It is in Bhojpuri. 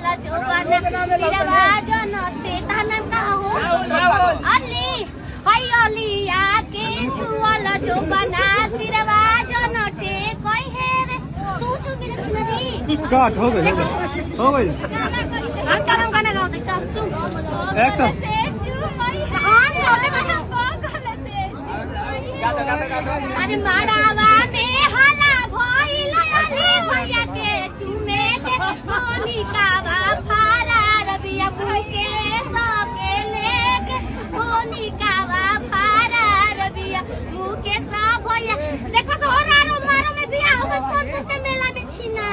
वाला जो बना सिरवा जनते ताना का हो अली हाय अली आके छुवाला जो बना सिरवा जनते कोई है रे तू चुप रे छिनरी काट हो गई हम चल हम गाना गाओ दे चल चुप एक्शन हम गाओ दे अरे माड़ावा में हाला भइल अली भैया के चुमे के मोनिकावा फारा रबिया मुके सके लेके मोनिकावा फारा रबिया मुके सब भैया देखो तो रारो मारो में बियाह होगा सोनपुर के मेला में छिना